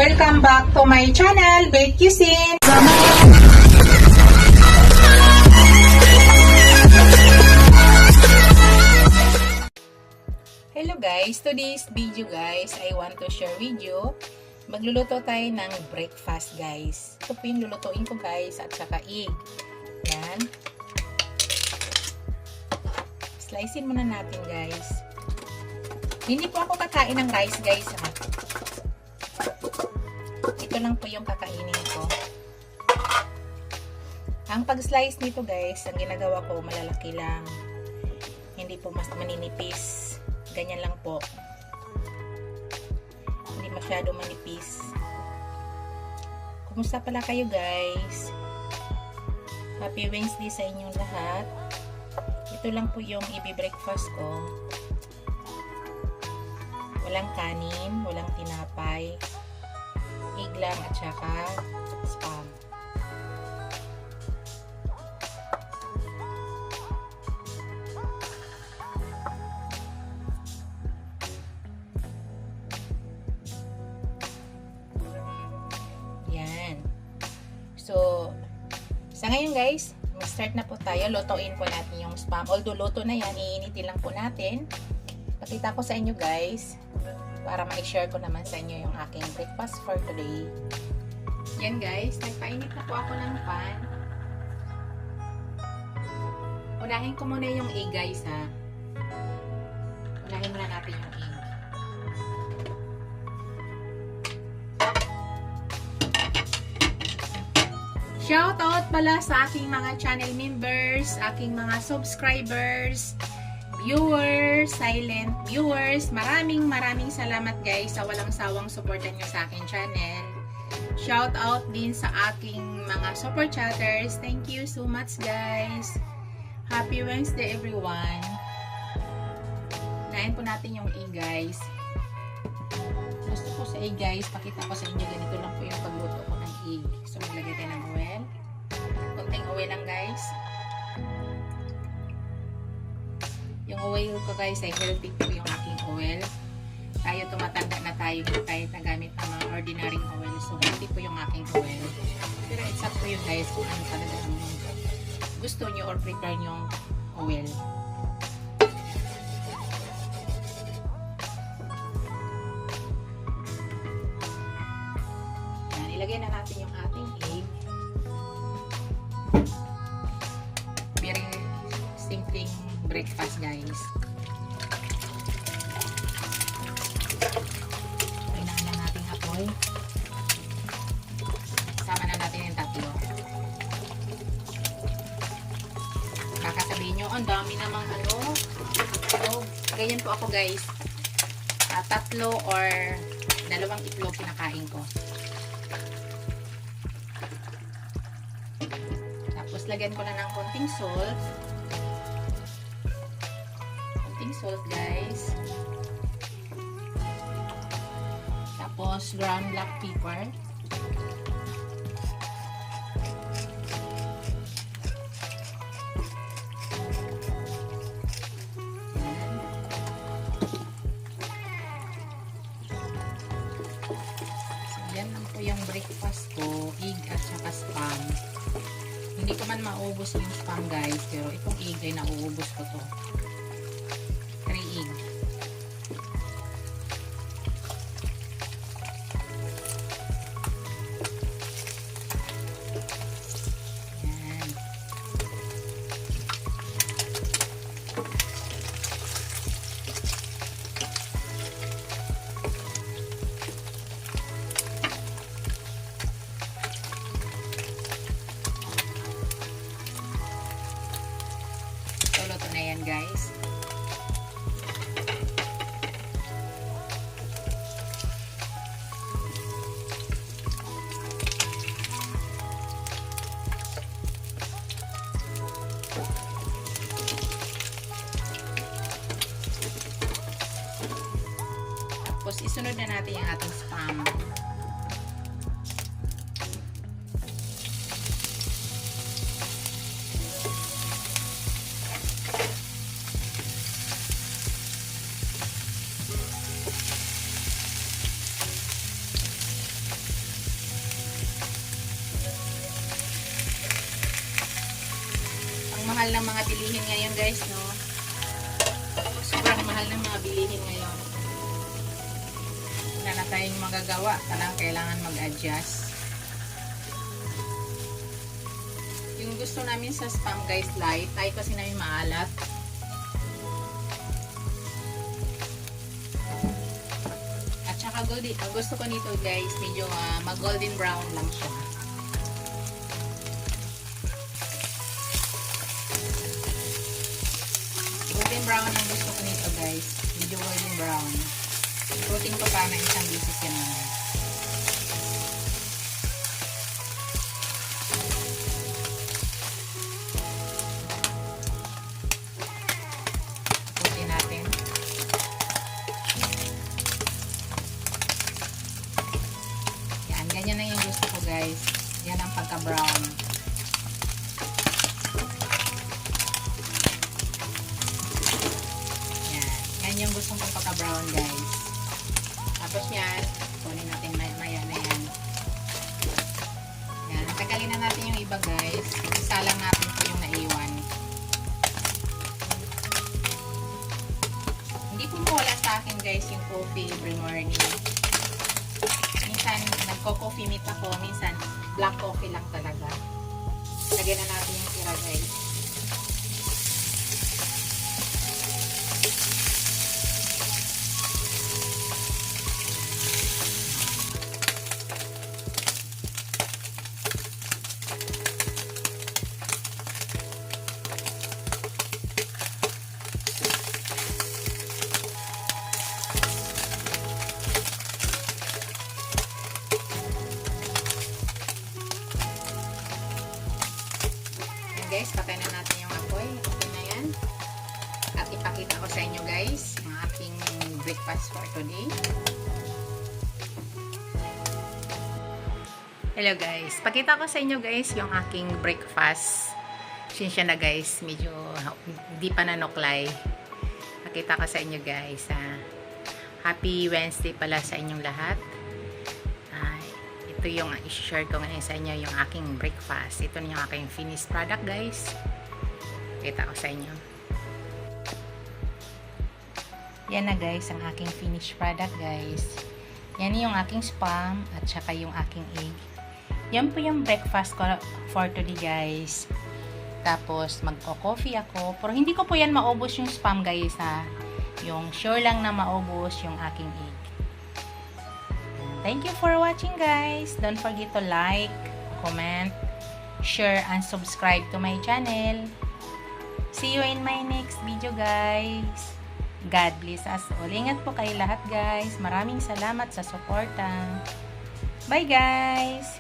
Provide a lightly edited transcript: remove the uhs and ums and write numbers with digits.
Welcome back to my channel, Bake Cuisine. Hello guys, today's video guys, I want to share with you. Magluluto tayo ng breakfast guys. Ito po yung lulutuin ko guys at saka egg. Yan. Slicein muna natin guys. Hindi po ako kakain ng rice guys ha. Ito lang po yung kakainin ko. Ang pag-slice nito guys, ang ginagawa ko malalaki lang. Hindi po mas maninipis. Ganyan lang po. Hindi masyado manipis. Kumusta pala kayo guys? Happy Wednesday sa inyong lahat. Ito lang po yung i-breakfast ko. Walang kanin, walang tinapay. Egg lang at saka spam. Yan. So, sa ngayon guys, mag-start na po tayo. Lutuin po natin yung spam. Although luto na yan, iinitin lang po natin. Pakita ko sa inyo guys, para ma-share ko naman sa inyo yung aking breakfast for today. Yan guys, nagpainit na po ako ng pan. Unahin ko muna yung egg guys ha. Unahin muna natin yung egg. Shout out pala sa aking mga channel members, aking mga subscribers, viewers, silent viewers. Maraming salamat guys sa walang sawang suporta nyo sa aking channel. Shout out din sa aking mga super chatters. Thank you so much guys. Happy Wednesday everyone. Nain po natin yung egg guys. Gusto ko sa egg guys, pakita ko sa inyo ganito lang po yung pagluto ko ng egg. So maglagay tayo ng oil. Konting oil lang guys. Yung oil ko guys ay healthy po yung aking oil. Tayo tumatanda na tayo kahit nagamit ng mga ordinary oil. So healthy po yung aking oil. Pero it's up to you guys kung ano talaga ang gusto nyo or prefer nyo oil. Yan, ilagay na natin yung ating egg. Very simpleng breakfast guys. Kailangan lang natin apoy. Sama na natin yung tatlo. Baka sabihin nyo, ang dami namang ano. So, ganyan po ako guys. Tatlo or dalawang itlog kinakain ko. Tapos lagyan ko na ng konting salt. Salt guys. Tapos ground black pepper. So yan lang po yung breakfast ko, egg at saka spam. Hindi ko man maubos yung spam guys, pero itong egg ay nauubos ko to. Luto na yan guys. Tapos isunod na natin yung ating spam. mahal ng mga bilihin ngayon guys, no? Sobrang mahal ng mga bilihin ngayon. Wala na tayong magagawa. Parang kailangan mag-adjust. Yung gusto namin sa spam guys, light. Tayo kasi namin maalat. At saka gusto ko nito guys, medyo mag-golden brown lang siya. Golden brown ang gusto ko nito guys. Medyo golden brown. Protein ko pa na isang bisis yan naman. Putin natin. Yan, ganyan na yung gusto ko guys. Yan ang pagka-brown. Yan yung gusto kong pagka-brown guys. Tapos yan, kunin natin maya na yan. Yan, tagalin na natin yung iba guys. Isa lang natin po yung naiwan. Hindi po mawala sa akin guys yung coffee every morning. Minsan nagko-coffee meet ako, minsan black coffee lang talaga. Lagyan na natin yung tira guys. Guys, patay na natin yung apoy. Okay na yan. At ipakita ko sa inyo guys ang aking breakfast for today. Hello guys. Pakita ko sa inyo guys yung aking breakfast. Sinsya na guys. Medyo hindi pa nanuklay. Pakita ko sa inyo guys. Happy Wednesday pala sa inyong lahat. Ito yung i-share ko ngayon sa inyo yung aking breakfast. Ito na yung aking finished product guys. Kita ko sa inyo. Yan na guys ang aking finished product guys. Yan yung aking spam at saka yung aking egg. Yan po yung breakfast ko for today guys. Tapos magko-coffee ako. Pero hindi ko po yan maubos yung spam guys ha. Yung sure lang na maubos yung aking egg. Thank you for watching guys. Don't forget to like, comment, share, and subscribe to my channel. See you in my next video guys. God bless us all. Ingat po kayo lahat guys. Maraming salamat sa suporta. Bye guys!